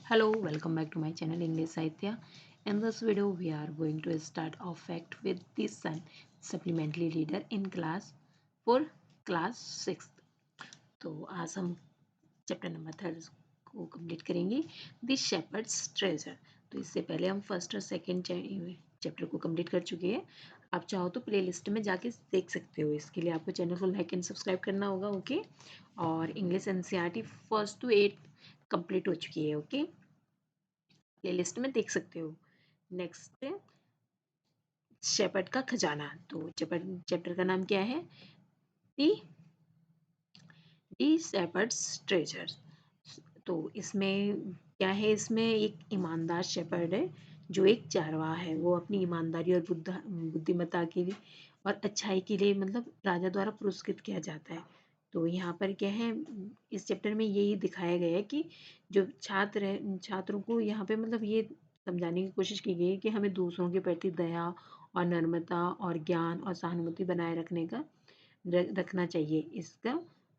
Hello, welcome back to my channel English Sahitya. In this video, we are going to start our fact with the sun supplementary reader in class for class 6th. तो आज हम chapter number 3 को complete करेंगे the shepherds treasure. तो इससे पहले हम first और सेकंड चैप्टर को कंप्लीट कर चुके हैं। आप चाहो तो प्ले लिस्ट में जाके देख सकते हो। इसके लिए आपको चैनल को लाइक एंड सब्सक्राइब करना होगा। ओके, और English NCERT first to 8 complete हो चुकी है। ओके, प्लेलिस्ट में देख सकते हो। नेक्स्ट है शेपर्ड का खजाना। तो चैप्टर का नाम क्या है? दी दी शेपर्ड्स ट्रेजर। तो इसमें क्या है? इसमें एक ईमानदार शेपर्ड है जो एक चारवाहा है। वो अपनी ईमानदारी और बुद्धिमत्ता के लिए और अच्छाई के लिए मतलब राजा द्वारा पुरस्कृत किया जाता है। तो यहाँ पर क्या है, इस चैप्टर में यही दिखाया गया है कि जो छात्र है, छात्रों को यहाँ पे मतलब ये समझाने की कोशिश की गई है कि हमें दूसरों के प्रति दया और नम्रता और ज्ञान और सहानुभूति बनाए रखना चाहिए। इसका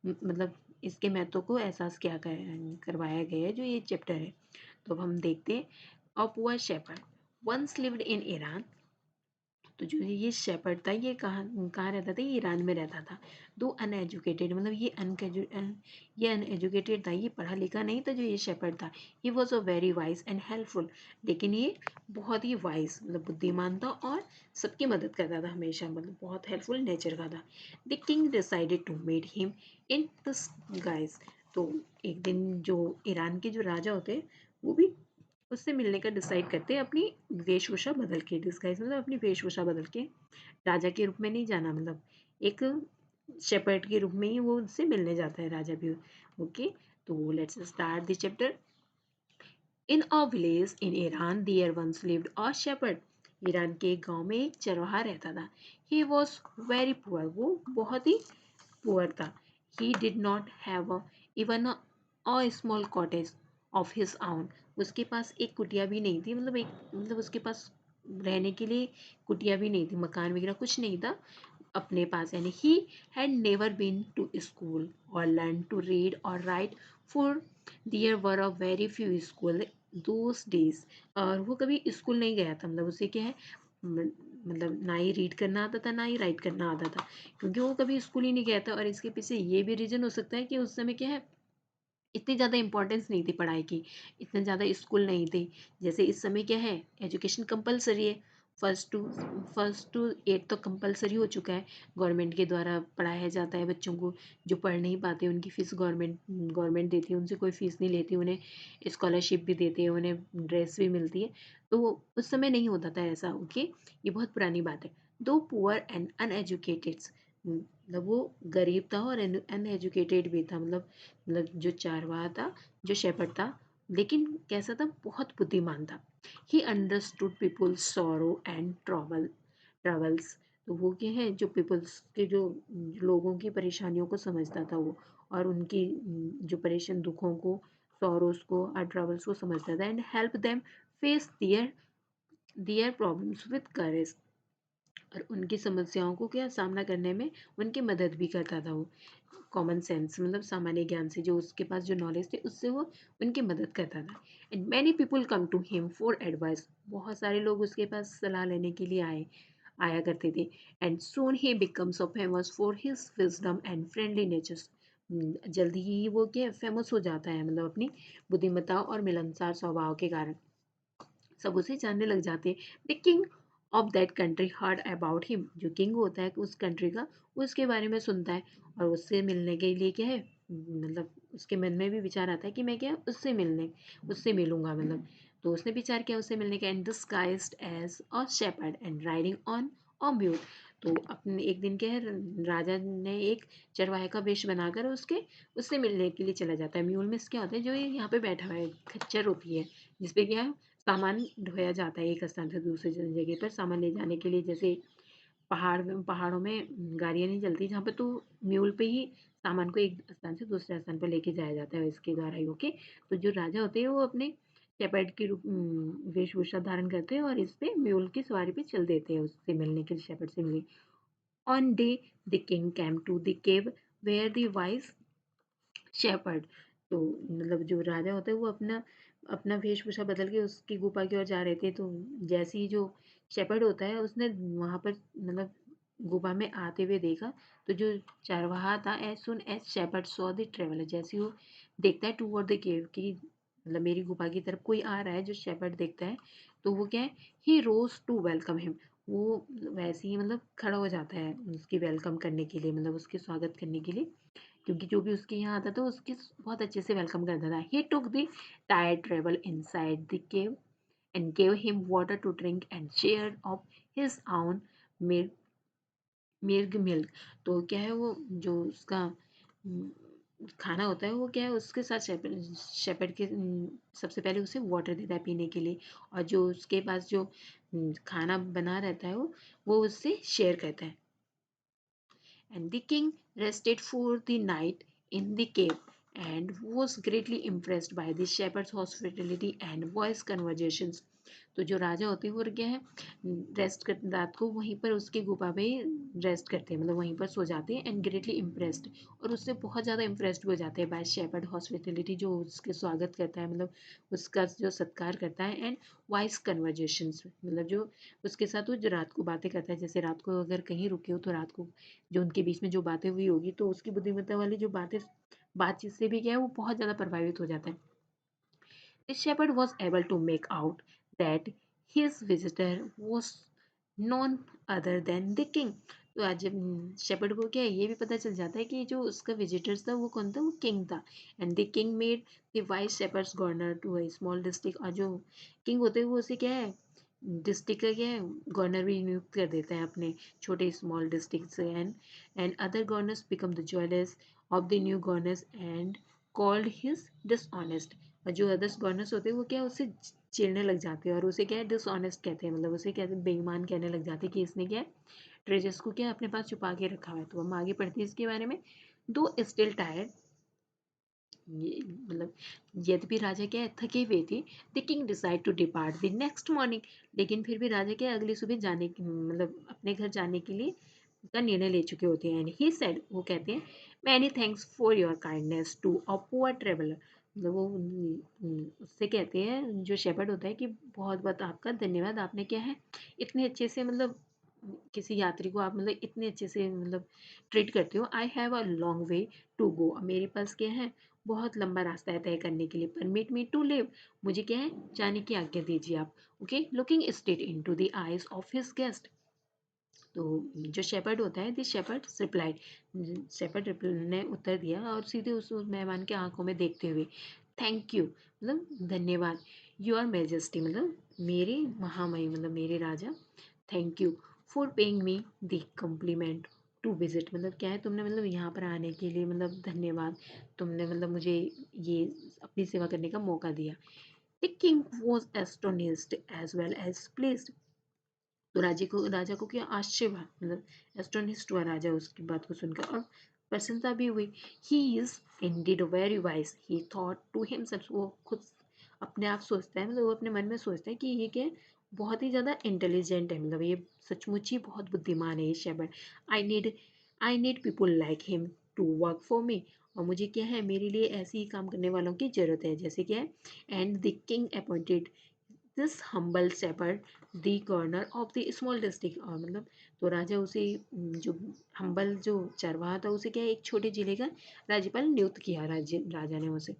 मतलब इसके महत्व को एहसास करवाया गया है जो ये चैप्टर है। तो अब हम देखते हैं। A poor shepherd once lived in Iran. तो जो ये शेपर्ड था ये कहाँ रहता था? ये ईरान में रहता था। दो अनएजुकेटेड मतलब ये अनएजुकेटेड था, ये पढ़ा लिखा नहीं था जो ये शेपर्ड था। He was a very wise and helpful. लेकिन ये बहुत ही वाइज मतलब बुद्धिमान था और सबकी मदद करता था हमेशा, मतलब बहुत हेल्पफुल नेचर का था। The king decided to meet him in this guise. तो एक दिन जो ईरान के जो राजा होते हैं वो भी उससे मिलने का डिसाइड करते हैं अपनी वेशभूषा बदल के। डिस्गाइज मतलब अपनी वेशभूषा बदल के, राजा के रूप में नहीं जाना, मतलब एक शेपर्ड के रूप में ही वो उससे मिलने जाता है राजा भी। ओके, तो let's start the chapter. In a village in Iran there once lived a shepherd. Iran के एक गांव में एक चरवाहा रहता था। He was very poor. वो बहुत ही पुअर था। He did not have even a small cottage of his own. उसके पास एक कुटिया भी नहीं थी, मतलब उसके पास रहने के लिए कुटिया भी नहीं थी, मकान वगैरह कुछ नहीं था अपने पास। यानी he had never been to school और लर्न टू रीड और write, for there were a very few school those days. और वो कभी स्कूल नहीं गया था, मतलब उसे क्या है, मतलब ना ही रीड करना आता था ना ही राइट करना आता था, क्योंकि वो कभी स्कूल ही नहीं गया था। और इसके पीछे ये भी रीजन हो सकता है कि उस समय क्या है, इतनी ज़्यादा इंपॉर्टेंस नहीं थी पढ़ाई की, इतने ज़्यादा स्कूल नहीं थे। जैसे इस समय क्या है, एजुकेशन कंपलसरी है। फर्स्ट टू एट तो कंपलसरी हो चुका है। गवर्नमेंट के द्वारा पढ़ाया जाता है बच्चों को। जो पढ़ नहीं पाते उनकी फ़ीस गवर्नमेंट देती है, उनसे कोई फ़ीस नहीं लेती, उन्हें स्कॉलरशिप भी देते हैं, उन्हें ड्रेस भी मिलती है। तो उस समय नहीं होता था ऐसा। ओके, ये बहुत पुरानी बात है। दो पुअर एंड अनएजुकेटेड, मतलब वो गरीब था और अनएजुकेटेड भी था। मतलब जो चारवाहा था, जो शेपर्ड था, लेकिन कैसा था, बहुत बुद्धिमान था। He understood people's sorrow and troubles. तो वो क्या है, जो पीपल्स के जो लोगों की परेशानियों को समझता था वो, और उनकी जो परेशान दुखों को, सॉरोस को और ट्रबल्स को समझता था। And help them face their problems with courage. और उनकी समस्याओं को क्या सामना करने में उनकी मदद भी करता था वो। कॉमन सेंस मतलब सामान्य ज्ञान से, जो उसके पास जो नॉलेज थे उससे वो उनकी मदद करता था। And many people come to him for advice. बहुत सारे लोग उसके पास सलाह लेने के लिए आया करते थे। And soon he becomes famous for his wisdom and friendly natures. जल्दी ही वो क्या फेमस हो जाता है, मतलब अपनी बुद्धिमत्ता और मिलनसार स्वभाव के कारण सब उसे जानने लग जाते हैं। The king of that country heard about him. जो किंग होता है उस कंट्री का, वो उसके बारे में सुनता है और उससे मिलने के लिए क्या है, मतलब उसके मन में भी विचार आता है कि मैं क्या उससे मिलूंगा, मतलब। तो उसने विचार किया उससे मिलने का। And disguised as a shepherd and riding on a mule. तो अपने एक दिन क्या है, राजा ने एक चरवाहे का वेश बनाकर उससे मिलने के लिए चला जाता है। म्यूल में क्या होता है, जो ये यहाँ पे बैठा हुआ है, खच्चर होती है जिसपे क्या है, सामान ढोया जाता है एक स्थान से दूसरे जगह पर सामान ले जाने के लिए। जैसे पहाड़ों में गाड़ियाँ नहीं चलती जहाँ पे, तो म्यूल पे ही सामान को एक स्थान से दूसरे स्थान पर लेके जाया जाता है इसके द्वारा ही। ओके, तो जो राजा होते हैं वो अपने शेपर्ड की वेशभूषा धारण करते हैं और इस पे म्यूल की सवारी पे चल देते हैं उससे मिलने के लिए, शेपर्ड से मिलने। On day the king came to the cave where the wise shepherd. तो मतलब जो राजा होता है वो अपना अपना वेशभूषा बदल के उसकी गुफा की ओर जा रहे थे, तो जैसे ही जो शेपर्ड होता है उसने वहाँ पर मतलब गुफा में आते हुए देखा, तो जो चरवाहा था, as soon as shepherd saw the traveller, जैसे ही वो देखता है टूवर्ड द केव कि मतलब मेरी गुफा की तरफ कोई आ रहा है, जो शेपर्ड देखता है, तो वो क्या है, ही रोज टू वेलकम हिम, वो वैसे ही मतलब खड़ा हो जाता है उसकी वेलकम करने के लिए, मतलब उसके स्वागत करने के लिए, क्योंकि जो भी उसके यहाँ आता था उसकी बहुत अच्छे से वेलकम करता था। He took the tired travel inside the cave and gave him water to drink and shared of his own milk milk। तो क्या है वो जो उसका खाना होता है, वो क्या है उसके साथ शेपर्ड शेपर्ड के सबसे पहले उसे वाटर देता है पीने के लिए, और जो उसके पास जो खाना बना रहता है वो उससे शेयर करता है। And the king rested for the night in the cave and was greatly impressed by the shepherd's hospitality and wise conversations। तो जो राजा होते हैं वो क्या है, रेस्ट कर रात को वहीं पर उसकी गुफा में रेस्ट करते हैं, मतलब वहीं पर सो जाते हैं, एंड ग्रेटली इम्प्रेस्ड, और उससे बहुत ज़्यादा इम्प्रेस्ड हो जाते हैं बाय शेपर्ड हॉस्पिटलिटी, जो उसके स्वागत करता है, मतलब उसका जो सत्कार करता है, एंड वाइज कन्वर्जेशंस, मतलब जो उसके साथ वो जो रात को बातें करता है, जैसे रात को अगर कहीं रुके हो तो रात को जो उनके बीच में जो बातें हुई होगी, तो उसकी बुद्धिमत्ता वाली जो बातचीत से भी क्या है वो बहुत ज़्यादा प्रभावित हो जाता है। The shepherd was able to make out that his visitor was none other than the king। तो आज जब शेपर्ड को क्या है ये भी पता चल जाता है कि जो उसका विजिटर्स था वो कौन था, वो किंग था। And the king made the wise shepherd's governor to a small district, और जो किंग होते हैं वो उसे क्या है डिस्ट्रिक्ट का क्या है गवर्नर भी नियुक्त कर देता है अपने छोटे स्मॉल डिस्ट्रिक्ट से। And other governors become the jewellers of the new governors and called his dishonest. और जो अदर्स गवर्नर्स होते हैं वो क्या उससे चिढ़ने लग जाते हैं, और उसे क्या है डिसऑनेस्ट कहते हैं, मतलब उसे कहते हैं बेईमान कहने लग जाते हैं कि इसने क्या है ट्रेजर्स को क्या अपने पास छुपा के रखा हुआ है। तो हम आगे पढ़ते हैं इसके बारे में। दो स्टिल टायर्ड, ये मतलब यद्यपि राजा क्या है थके हुए थे, the king decide to depart the next morning, लेकिन फिर भी राजा क्या है अगली सुबह जाने मतलब अपने घर जाने के लिए का निर्णय ले चुके होते हैं। एंड ही सेड, वो कहते हैं, many thanks for your kindness to a poor traveller, मतलब वो उससे कहते हैं जो शेपर्ड होता है कि बहुत बहुत आपका धन्यवाद, आपने क्या है इतने अच्छे से मतलब किसी यात्री को आप मतलब इतने अच्छे से मतलब ट्रीट करते हो। I have a long way to go, मेरे पास क्या है बहुत लंबा रास्ता है तय करने के लिए। परमिट मी टू लिव, मुझे क्या है जाने की आज्ञा दीजिए आप। Okay, looking straight into the eyes of his guest, तो जो शेपर्ड होता है दिस शेपर्ड रिप्लाइड, शेपर्ड ने उत्तर दिया और सीधे उस मेहमान के आंखों में देखते हुए, थैंक यू मतलब धन्यवाद, योर मेजेस्टी मतलब मेरे महामहिम मतलब मेरे राजा, thank you for paying me the compliment to visit, मतलब क्या है तुमने मतलब यहाँ पर आने के लिए मतलब धन्यवाद, तुमने मतलब मुझे ये अपनी सेवा करने का मौका दिया। The king was astonished as well as pleased, तो राजा को क्या आश्चर्य हुआ, मतलब एस्टोनिश्ड हुआ राजा उसकी बात को सुनकर, और प्रसन्नता भी हुई। He is indeed very wise, he thought to himself, वो खुद अपने आप सोचता है, मतलब वो अपने मन में सोचता है कि ये क्या है बहुत ही ज़्यादा इंटेलिजेंट है, मतलब ये सचमुच ही बहुत बुद्धिमान है ये shepherd. I need people like him to work for me, और मुझे क्या है मेरे लिए ऐसे ही काम करने वालों की जरूरत है जैसे क्या है। And the king appointed this humble shepherd the governor of the small district, और मतलब तो राजा उसे जो हम्बल जो चरवाहा था उसे क्या एक छोटे जिले का राज्यपाल नियुक्त किया राजा ने उसे।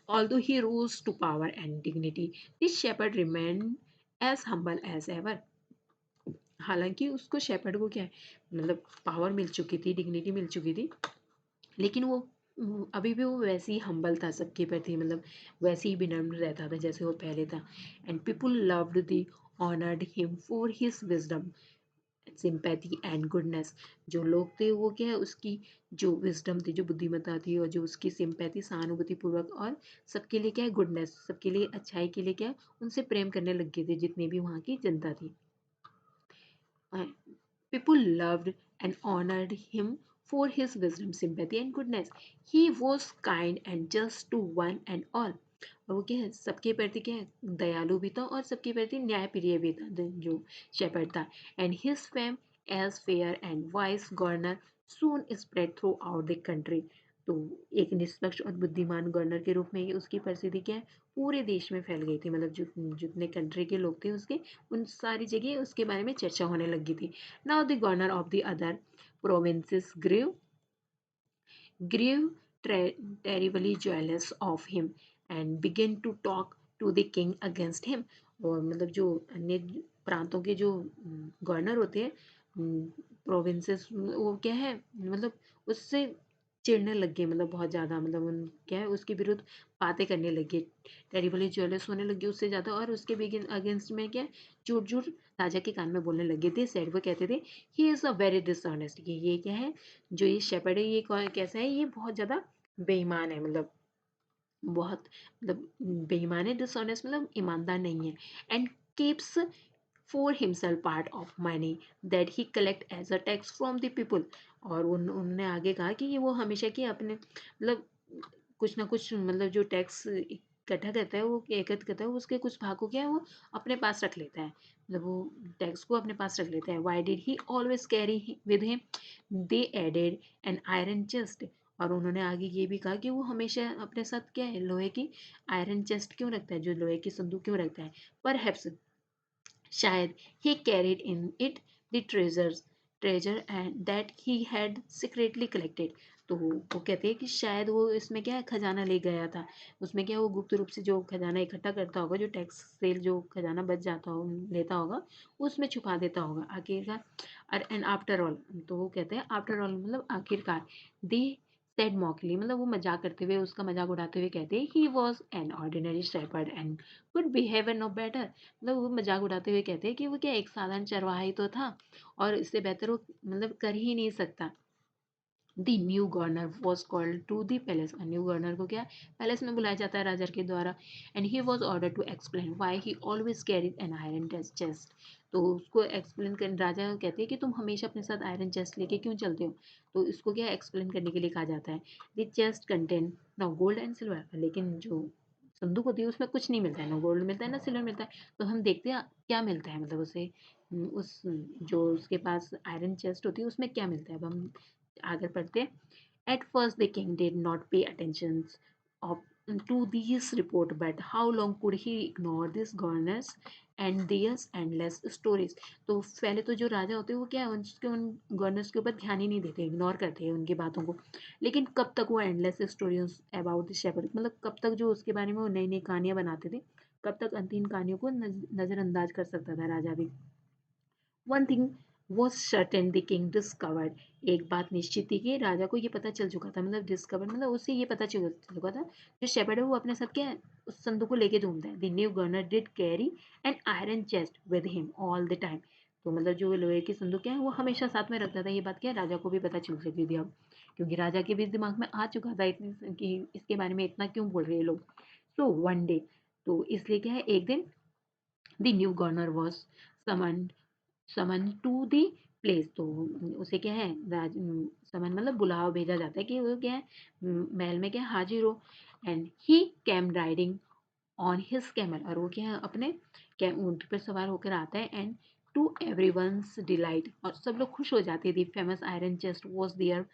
Although he rose to power and dignity, this shepherd remained as humble as ever। हालांकि उसको शेपर्ड को क्या है मतलब पावर मिल चुकी थी, डिग्निटी मिल चुकी थी, लेकिन वो अभी भी वो वैसे ही हम्बल था सबके प्रति, मतलब वैसे ही विनम्र रहता था जैसे वो पहले था। And people loved the honoured him for his wisdom, sympathy and goodness, जो लोग थे वो क्या है उसकी जो विजडम थी, जो बुद्धिमत्ता थी, और जो उसकी सिंपैथी सहानुभूति पूर्वक, और सबके लिए क्या है गुडनेस, सबके लिए अच्छाई के लिए क्या है उनसे प्रेम करने लग गए थे जितने भी वहाँ की जनता थी। People loved and honored him for his wisdom, sympathy, and goodness. He was kind and just to one and all। और वो क्या है सबके प्रति क्या है दयालु भी था और सबके प्रति न्यायप्रिय भी था जो शेपर्ड था। And his fame as fair and wise governor soon spread throughout the country। तो एक निष्पक्ष और बुद्धिमान गवर्नर के रूप में ये उसकी प्रसिद्धि क्या है, पूरे देश में फैल गई थी। मतलब जितने कंट्री के लोग थे उसके, उन सारी जगह उसके बारे में चर्चा होने लगी थी। Now the governor of the other provinces grew terribly jealous of him and began to talk to the king against him। और मतलब जो अन्य प्रांतों के जो गवर्नर होते हैं, प्रोविंसेस, वो क्या है, मतलब उससे चिढ़ने लग गए, मतलब बहुत ज़्यादा, मतलब उन क्या है उसके विरुद्ध बातें करने लगे, टेरिबली जेलस होने लगे उससे ज़्यादा, और उसके बिगिन अगेंस्ट में क्या, झूठ झूठ राजा के कान में बोलने लगे थे। सेड वो कहते थे, he is a very dishonest, ये क्या है, जो ये शेपर्ड है, ये कैसा है, ये बहुत ज़्यादा बेईमान है, मतलब बहुत, मतलब बेईमान है, डिसऑनेस्ट मतलब ईमानदार नहीं है। And keeps for himself part of money that he collect as a tax from the people. और उनने आगे कहा कि ये वो हमेशा की अपने, मतलब कुछ ना कुछ, मतलब जो टैक्स इकट्ठा करता है, वो एकत्र करता है, उसके कुछ भाग को क्या है वो अपने पास रख लेता है, मतलब वो टैक्स को अपने पास रख लेता है। Why did he always carry with him, they added an iron chest. और उन्होंने आगे ये भी कहा कि वो हमेशा अपने साथ क्या है, लोहे की आयरन चेस्ट क्यों रखता है, जो लोहे की संदूक क्यों रखता है। पर शायद he carried in it the treasure and that he had secretly collected। तो वो कहते हैं कि शायद वो इसमें क्या है, खजाना ले गया था, उसमें क्या है, वो गुप्त रूप से जो खजाना इकट्ठा करता होगा, जो टैक्स से जो खजाना बच जाता हो लेता होगा, वो उसमें छुपा देता होगा आखिरकार। और एंड आफ्टर ऑल, तो वो कहते हैं आफ्टर ऑल मतलब आखिरकार, दे सेड मॉकली, मतलब वो मजाक करते हुए, उसका मजाक उड़ाते हुए कहते हैं, he was an ordinary shepherd and good behaviour no better. मतलब वो मजाक उड़ाते हुए कहते हैं कि वो क्या एक साधारण चरवाहा ही तो था, और इससे बेहतर वो मतलब कर ही नहीं सकता। The new governor was called to the palace. New governor को क्या पैलेस में बुलाया जाता है राजा के द्वारा। And he was order to explain why he always carried an iron chest. तो उसको एक्सप्लेन कर, राजा कहते हैं कि तुम हमेशा अपने साथ आयरन चेस्ट लेके क्यों चलते हो। तो इसको क्या एक्सप्लेन करने के लिए कहा जाता है। द चेस्ट कंटेन ना गोल्ड एंड सिल्वर, लेकिन जो संदूक होती है उसमें कुछ नहीं मिलता है, ना गोल्ड मिलता है ना सिल्वर मिलता है। तो हम देखते हैं क्या मिलता है, मतलब उसे उस जो उसके पास आयरन चेस्ट होती है उसमें क्या मिलता है। अब हम आगे बढ़ते हैं। At first the king did not pay attention of, to these report, but how long could he ignore these governors and their endless stories। तो पहले तो जो राजा होते हैं वो क्या है, उसके उन गवर्नर्स के ऊपर ध्यान ही नहीं देते, इग्नोर करते हैं उनकी बातों को। लेकिन कब तक वो endless stories about the shepherd, मतलब कब तक जो उसके बारे में वो नई नई कहानियां बनाते थे, कब तक अंतिम कहानियों को नजरअंदाज कर सकता था राजा भी। One thing was certain the king discovered, एक बात निश्चित थी कि राजा को ये पता चल चुका था, मतलब डिस्कवर्ड मतलब उसे ये पता चल चुका था, जो शेपर्ड है वो अपने साथ क्या है, उस संदूक को लेके घूमता है। The new governor did carry N iron chest with him all the time. तो मतलब जो लोहे की संदूक है वो हमेशा साथ में रखता था। ये बात क्या है, राजा को भी पता चल चुकी थी अब, क्योंकि राजा के भी दिमाग में आ चुका था इतनी कि इसके बारे में इतना क्यों बोल रहे हैं लोग। सो वन डे, तो इसलिए क्या है, एक दिन the new governor was summon to the place. तो उसे क्या है, समन मतलब बुलावा भेजा जाता है कि वो क्या है, महल में क्या हाजिर हो। And he cam riding on his camel, और वो क्या है अपने ऊंट पर सवार होकर आता है। एंड टू एवरीवन्स डिलाइट, और सब लोग खुश हो जाते हैं। The famous iron chest was there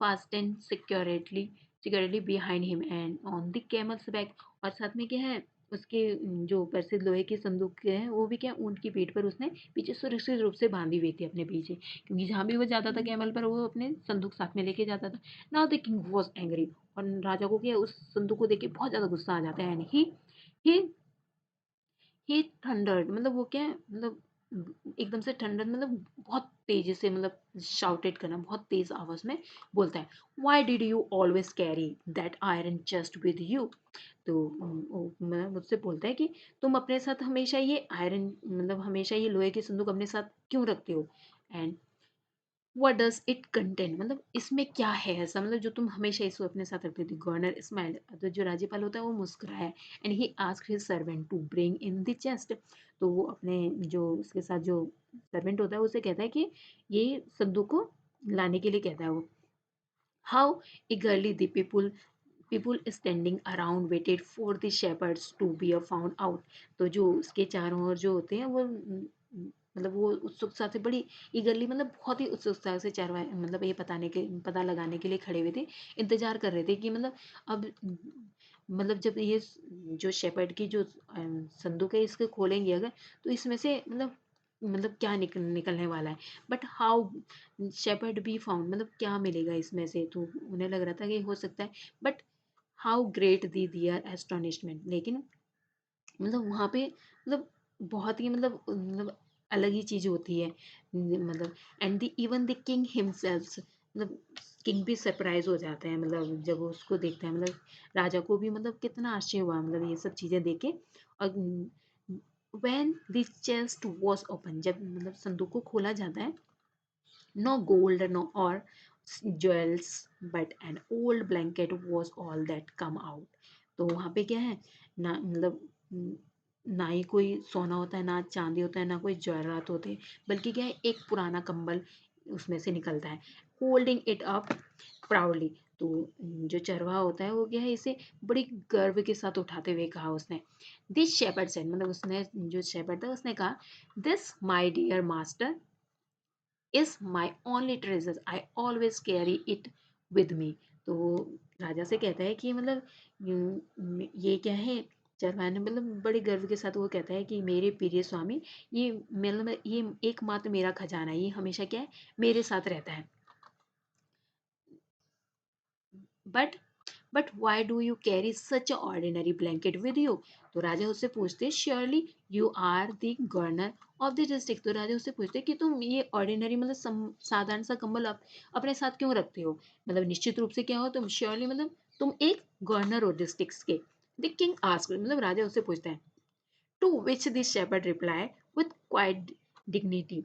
fast and security behind him and on the camel's back. और साथ में क्या है, उसके जो प्रसिद्ध लोहे के संदूक है वो भी क्या ऊंट की पीठ पर उसने पीछे सुरक्षित रूप से बांधी हुई थी अपने पीछे, क्योंकि जहां भी वो जाता था कैमल पर वो अपने संदूक साथ में लेके जाता था। Now the king was angry, और राजा को क्या उस संदूक को देख के बहुत ज्यादा गुस्सा आ जाता है। एंड ही ही थंडर्ड, मतलब वो क्या है, मतलब एकदम से ठंडर, मतलब बहुत तेजी से, मतलब शाउटेड करना, बहुत तेज आवाज में बोलता है, why did you always carry that iron chest with you. तो मैं मुझसे बोलता है कि तुम अपने साथ हमेशा ये आयरन, मतलब हमेशा ये लोहे के संदूक अपने साथ क्यों रखते हो। And what does it contain, मतलब इसमें क्या है ऐसा, मतलब जो तुम हमेशा इसको अपने साथ रखती थी। गवर्नर स्माइल, तो जो राज्यपाल होता है वो मुस्कुराया। And he asked his servant to bring in the chest. तो वो अपने जो उसके साथ जो सर्वेंट होता है उसे कहता है कि ये संदूक को लाने के लिए कहता है वो। How eagerly the people standing around waited for the shepherds to be found out। तो जो उसके चारों ओर जो होते हैं वो मतलब वो उत्सुकता से बड़ी ईगरली, मतलब बहुत ही उत्सुकता से चरवाहे मतलब ये पता लगाने के लिए खड़े हुए थे, इंतजार कर रहे थे कि मतलब अब मतलब जब ये जो शेपर्ड की जो संदूक है इसको खोलेंगे अगर, तो इसमें से मतलब क्या निकलने वाला है। But how shepherd be found, मतलब क्या मिलेगा इसमें से, तो उन्हें लग रहा था कि हो सकता है, but how great the their astonishment, लेकिन मतलब वहाँ पे मतलब बहुत ही मतलब अलग ही चीज़ होती है, मतलब and the even the king himself, मतलब किंग भी सरप्राइज हो जाते हैं, मतलब जब वो उसको देखते हैं, मतलब राजा को भी मतलब कितना आश्चर्य हुआ मतलब ये सब चीज़ें देखे। और when the chest was open, जब मतलब संदूक को खोला जाता है, no gold no or jewels but an old blanket was all that come out। तो वहाँ पे क्या है ना, मतलब ना ही कोई सोना होता है, ना चांदी होता है, ना कोई जवाहरात होते हैं, बल्कि क्या है एक पुराना कंबल उसमें से निकलता है, होल्डिंग इट अप प्राउडली। तो जो चरवाहा होता है वो क्या है इसे बड़ी गर्व के साथ उठाते हुए कहा उसने, दिस शेपर्ड सेड, मतलब उसने जो शेपर्ड था उसने कहा, this my dear master is my only treasure. I always carry it with me। तो राजा से कहता है कि मतलब ये क्या है, चरवाहा ने मतलब बड़े गर्व के साथ वो कहता है कि मेरे प्रिय स्वामी, ये मतलब ये एकमात्र मेरा खजाना है, ये हमेशा क्या है मेरे साथ रहता है। But but why do you carry such a ordinary blanket with you. तो राजा उससे पूछते, surely you are the governor of the district. तो राजा उससे पूछते कि तुम ये ऑर्डिनरी मतलब साधारण सा कंबल अपने साथ क्यों रखते हो, मतलब निश्चित रूप से क्या हो तुम, श्योरली मतलब तुम एक गवर्नर हो डिस्ट्रिक्ट के। द किंग आस्क्ड, मतलब राजा उससे पूछता है, to which this shepherd reply with quite dignity.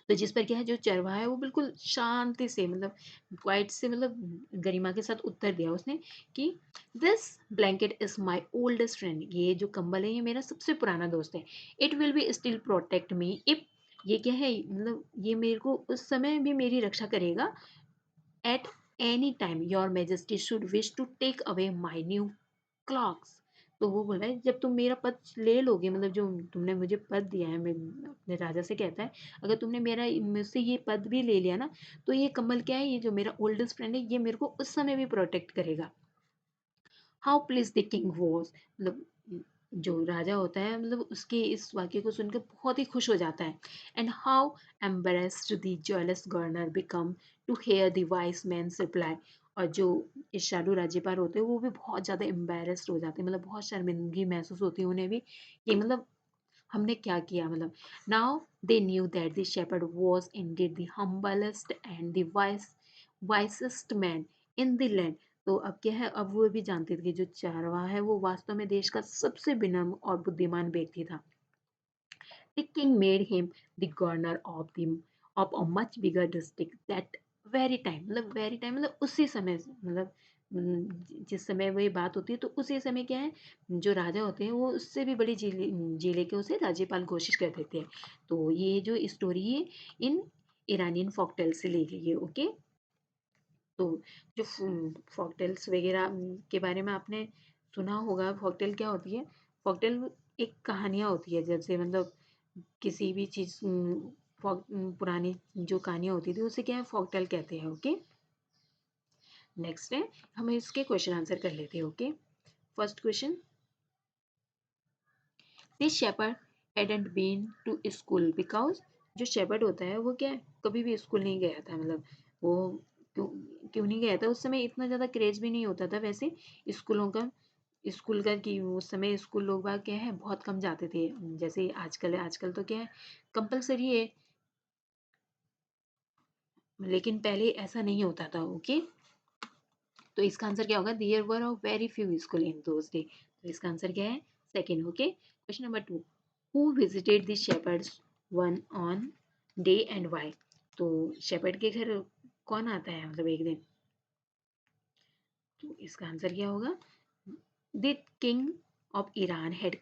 तो जिस पर क्या है जो चरवाहा है वो बिल्कुल शांति से मतलब क्वाइट से मतलब गरिमा के साथ उत्तर दिया उसने कि this blanket is my oldest friend, ये जो कंबल है ये मेरा सबसे पुराना दोस्त है। It will be still protect me if, ये क्या है मतलब ये मेरे को उस समय भी मेरी रक्षा करेगा, at any time your majesty should wish to take away my new clocks. तो वो बोल रहा है जब तुम मेरा पद ले लोगे, मतलब जो तुमने मुझे पद दिया है, मैं अपने राजा से कहता है, अगर तुमने मेरा मुझसे ये पद भी ले लिया ना, तो ये कमल क्या है, ये जो मेरा ओल्डेस्ट फ्रेंड है ये मेरे को उस समय भी प्रोटेक्ट करेगा। How please the king was, मतलब जो राजा होता है मतलब उसके इस वाक्य को सुनकर बहुत ही खुश हो जाता है। And how embarrassed the jealous governor become to hear the wise man's reply. और जो ईर्ष्यालु राज्यपाल होते हैं वो भी बहुत ज़्यादा एम्बेरेस्ड हो जाते हैं, मतलब बहुत शर्मिंदगी महसूस होती है उन्हें भी कि मतलब हमने क्या किया, मतलब now they knew that the shepherd was indeed the humblest and the wisest man in the land. तो अब क्या है, अब वो भी जानते थे कि जो चारवाहा है वो वास्तव में देश का सबसे विनम्र और बुद्धिमान व्यक्ति था। The king made him the governor of a much bigger district that very time, मतलब very time मतलब उसी समय मतलब जिस समय वो ये बात होती है तो उसी समय क्या है जो राजा होते हैं वो उससे भी बड़ी जिले के उसे राज्यपाल घोषित कर देते हैं। तो ये जो स्टोरी है इन ईरानियन फॉकटेल से ली गई है। ओके, तो जो फॉकटेल्स वगैरह के बारे में आपने सुना होगा, फॉकटेल क्या होती है, फॉकटेल एक कहानियाँ होती है, जैसे मतलब किसी भी चीज़ पुरानी जो कहानियाँ होती थी उसे क्या है फॉकटेल कहते हैं। ओके, नेक्स्ट है हम इसके क्वेश्चन आंसर कर लेते हैं। Okay, first question, this shepherd hadn't been to school because, जो शेपर्ड होता है वो क्या है कभी भी स्कूल नहीं गया था, मतलब वो क्यों क्यों नहीं गया था, उस समय इतना ज़्यादा क्रेज भी नहीं होता था वैसे स्कूलों का, स्कूल का कि उस समय स्कूल लोग बाग क्या है बहुत कम जाते थे, जैसे आजकल है, आजकल तो क्या है कंपलसरी है, लेकिन पहले ऐसा नहीं होता था। ओके, तो इसका आंसर क्या होगा, there were a very few school in those day. तो इसका आंसर क्या है second. Okay, question number 2, who visited the shepherd's one on day and why. तो शेपर्ड के घर कौन आता है मतलब एक दिन, तो इसका आंसर क्या होगा, the king of Iran had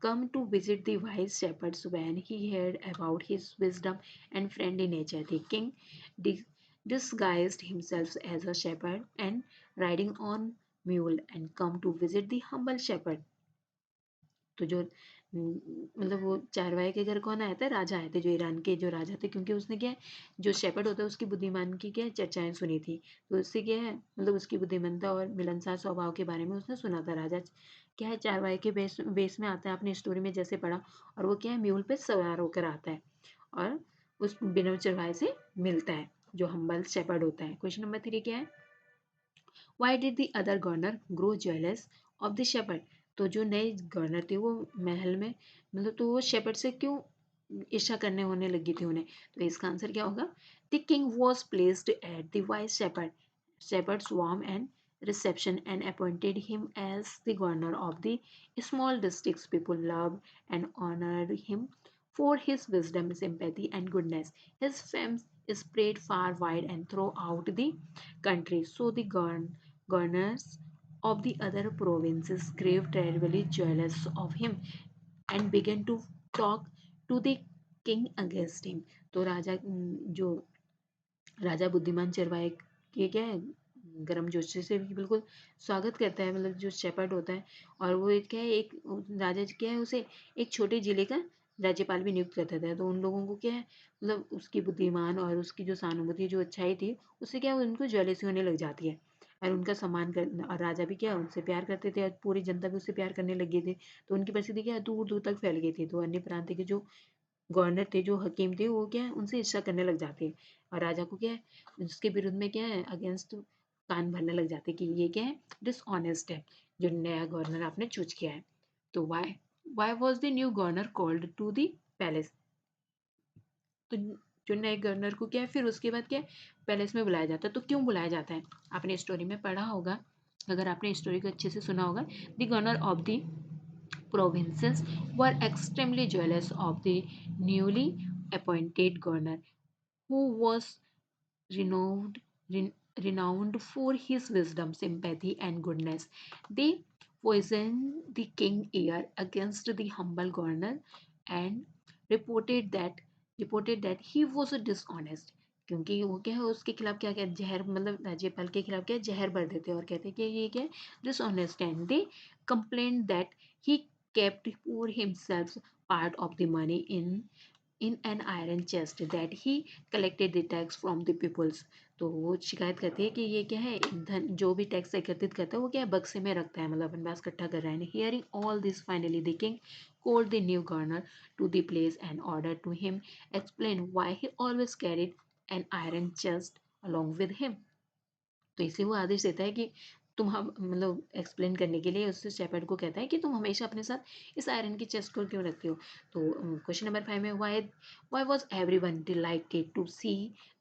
come to visit the wise shepherds when he heard about his wisdom and friendly nature. The king dis- disguised himself as a shepherd and riding on mule and come to visit the humble shepherd। तो जो मतलब वो चारवाए के घर कौन आया था, राजा आए थे, जो ईरान के जो राजा थे, क्योंकि उसने क्या है, जो शेपर्ड होता है उसकी बुद्धिमान की क्या है चर्चाएं सुनी थी, तो उससे क्या है मतलब उसकी बुद्धिमत्ता और मिलनसार स्वभाव के बारे में उसने सुना था। राजा क्या है चारवाए के बेस बेस में आता है, आपने स्टोरी में जैसे पढ़ा, और वो क्या है म्यूल पे सवार होकर आता है और उस बिना चरवाहे से मिलता है, जो हम्बल शेपर्ड होता है। क्वेश्चन नंबर 3 क्या है, why did the other governor grow jealous of the shepherd. तो जो नए गवर्नर थे वो महल में मतलब तो वो शेपर्ड से क्यों ईर्ष्या करने होने लगी थी उन्हें। तो इसका आंसर क्या होगा, the king was pleased at the wise shepherd shepherd's warm and reception and appointed him as the governor of the small districts. People loved and honored him for his wisdom, sympathy, and goodness. His fame spread far wide and throughout the country. So the governors of the other provinces grew terribly jealous of him and began to talk to the king against him. तो राजा जो राजा बुद्धिमान चरवाहे के क्या है गर्म जोशी से भी बिल्कुल स्वागत करता है, मतलब जो शेपर्ड होता है, और वो क्या है एक राजा क्या है उसे एक छोटे जिले का राज्यपाल भी नियुक्त करता था। तो उन लोगों को क्या है मतलब उसकी बुद्धिमान और उसकी जो सहानुभूति जो अच्छाई थी उससे क्या उनको ज्वेलसी होने लग जाती है, और उनका सम्मान कर और राजा भी क्या उनसे प्यार करते थे और पूरी जनता भी उससे प्यार करने लग गई थी। तो उनकी प्रसिद्धि क्या दूर दूर तक फैल गई थी। तो अन्य प्रांत के जो गवर्नर थे जो हकीम थे वो क्या है उनसे ईर्ष्या करने लग जाते हैं, और राजा को क्या है उसके विरुद्ध में क्या है अगेंस्ट कान भरने लग जाते हैं कि ये क्या है डिसऑनेस्ट है जो नया गवर्नर आपने चूज किया है। तो why was the new governor called to the palace. तो जो नए गवर्नर को क्या है फिर उसके बाद क्या है पैलेस में बुलाया जाता है। तो क्यों बुलाया जाता है, आपने स्टोरी में पढ़ा होगा, अगर आपने स्टोरी को अच्छे से सुना होगा, the governor of the provinces were extremely jealous of the newly appointed governor, who was renowned, renowned for his wisdom, sympathy, and goodness. They poisoned the king's ear against the humble governor and reported that reported that he was dishonest. क्योंकि वो क्या है उसके खिलाफ क्या क्या जहर मतलब राज्यपाल के खिलाफ क्या जहर भर देते हैं और कहते हैं कि ये क्या dishonest and they complain that he kept for himself part of the money in an iron chest that he collected the tax from the peoples। तो वो शिकायत करती है कि ये क्या है धन जो भी टैक्स एकत्रित करता है वो क्या है बक्से में रखता है, मतलब अपन पास इकट्ठा कर रहा है। Hearing all this finally the king called the new governor to the place and ordered to him explain why he always carried an iron chest along with him। तो इसे वो आदेश देता है कि तुम हम मतलब एक्सप्लेन करने के लिए उससे शेपर्ड को कहता है कि तुम हमेशा अपने साथ इस आयरन की चेस्ट को क्यों रखते हो। तो क्वेश्चन नंबर 5 में why was everyone delighted to see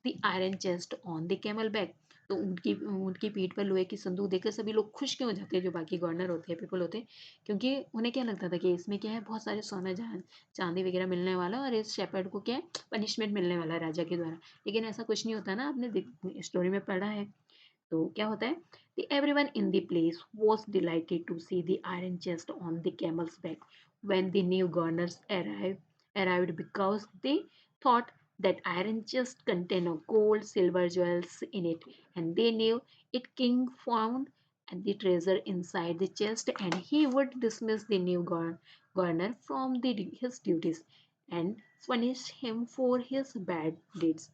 the iron chest on the camel back. तो उनकी उनकी पीठ पर लोहे की संदूक देखकर सभी लोग खुश क्यों हो जाते हैं, जो बाकी गवर्नर होते हैं पीपल होते हैं, क्योंकि उन्हें क्या लगता था कि इसमें क्या है बहुत सारे सोना चांदी वगैरह मिलने वाला और इस शेपर्ड को क्या है पनिशमेंट मिलने वाला है राजा के द्वारा। लेकिन ऐसा कुछ नहीं होता ना, आपने स्टोरी में पढ़ा है। तो क्या होता है, the everyone in the place was delighted to see the iron chest on the camel's back when the new governors arrived because they thought that iron chest contained gold silver jewels in it, and they knew it king found and the treasure inside the chest and he would dismiss the new governor from his duties and punish him for his bad deeds।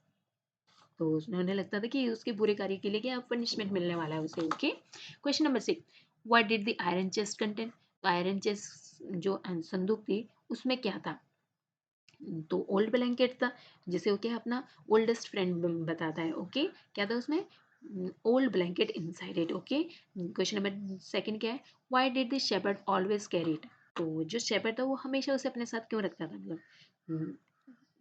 तो उन्हें लगता था कि उसके बुरे कार्य के लिए क्या पनिशमेंट मिलने वाला है उसे। Okay, question number 6, what did the iron chest contain. तो आयरन चेस्ट जो संदूक थी उसमें क्या था, तो ओल्ड ब्लैंकेट था, जिसे वो क्या अपना ओल्डेस्ट फ्रेंड बताता है। ओके, क्या था उसमें old blanket inside it. Okay, question number second क्या है, why did the shepherd always carry it. तो जो शेपर्ड था वो हमेशा उसे अपने साथ क्यों रखता था, मतलब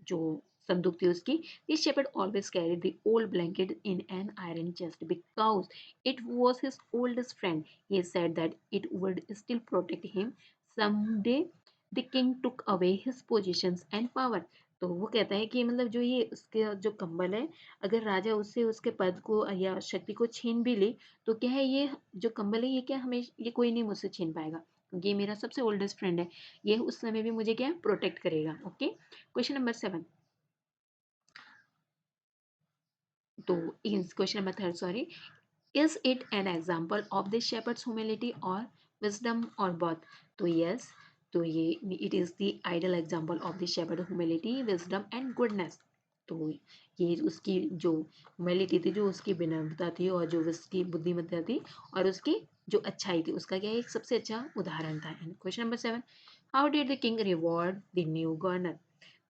जो संदूक थी उसकी। The shepherd always carried the old blanket in an iron chest because it was his oldest friend. He said that it would still protect him someday the king took away his positions and power। तो वो कहता है कि मतलब जो ये उसके जो कंबल है, अगर राजा उससे उसके पद को या शक्ति को छीन भी ले तो क्या है ये जो कंबल है ये क्या हमें ये कोई नहीं मुझसे छीन पाएगा, क्योंकि ये मेरा सबसे ओल्डेस्ट फ्रेंड है, ये उस समय भी मुझे क्या प्रोटेक्ट करेगा। ओके, क्वेश्चन नंबर 7, तो question number 3 sorry, is it an example of the shepherd's humility और विजडम और बोथ। तो यस, तो ये it is the ideal example of the shepherd humility wisdom and goodness. तो ये उसकी जो ह्यूमिलिटी थी, जो उसकी विनम्रता थी और जो उसकी बुद्धिमत्ता थी और उसकी जो अच्छाई थी, उसका क्या एक सबसे अच्छा उदाहरण था। Question number 7, how did the king reward the new governor.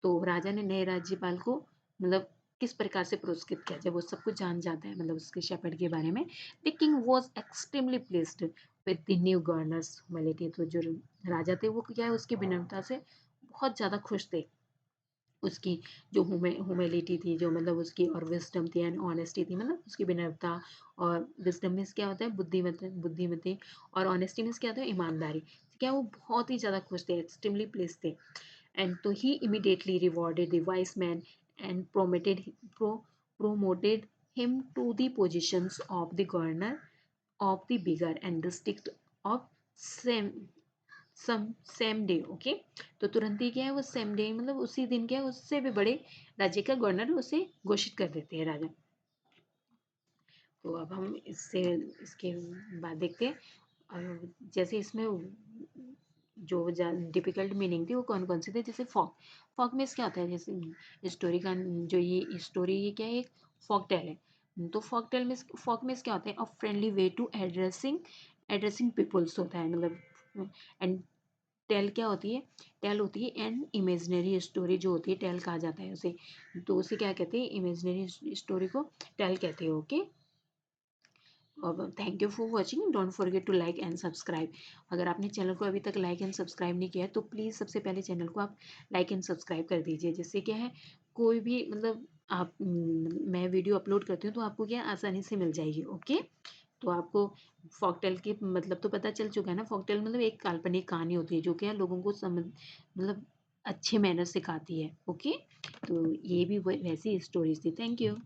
तो राजा ने नए राज्यपाल को मतलब किस प्रकार से पुरस्कृत किया। जब वो सब कुछ जान जाता है मतलब उसके शेपर्ड के बारे में, the king was extremely placed with the new governors humility. तो जो राजा थे वो क्या है उसकी विनम्रता से बहुत ज़्यादा खुश थे। उसकी जो ह्यूमिलिटी थी, जो मतलब उसकी और विजडम थी एंड ऑनेस्टी थी, मतलब उसकी विनम्रता और विजडम में क्या होता है बुद्धिमती और ऑनेस्टी में क्या होता है ईमानदारी। क्या वो बहुत ही ज़्यादा खुश थे, एक्सट्रीमली प्लेस थे। एंड तो he immediately rewarded the wise man and promoted him to the positions of the governor of the bigger and district of same same day. Okay, तो तुरंत ही क्या है वो सेम डे मतलब उसी दिन क्या है उससे भी बड़े राज्य का गवर्नर उसे घोषित कर देते हैं राजा। तो अब हम इससे इसके बाद देखते हैं जैसे इसमें जो डिफिकल्ट मीनिंग थी वो कौन कौन से थे। जैसे फॉक, फॉक में क्या होता है, जैसे स्टोरी का जो ये स्टोरी क्या है एक फॉक टेल है। तो फॉक में क्या होता है, a friendly way to addressing peoples होता है मतलब। एंड टेल क्या होती है, टेल होती है एंड इमेजिनरी स्टोरी जो होती है टेल कहा जाता है उसे। तो उसे क्या कहते हैं, इमेजिनरी स्टोरी को टेल कहते हैं। ओके, और thank you for watching, don't forget to like and subscribe. अगर आपने चैनल को अभी तक लाइक एंड सब्सक्राइब नहीं किया है तो प्लीज़ सबसे पहले चैनल को आप लाइक एंड सब्सक्राइब कर दीजिए, जिससे क्या है कोई भी मतलब आप मैं वीडियो अपलोड करती हूँ तो आपको क्या आसानी से मिल जाएगी। ओके, तो आपको फॉकटेल के मतलब तो पता चल चुका है ना। फॉकटेल मतलब एक काल्पनिक कहानी होती है जो क्या लोगों को समझ मतलब अच्छे मैनर सिखाती है। ओके, तो ये भी वैसी स्टोरीज थी। Thank you.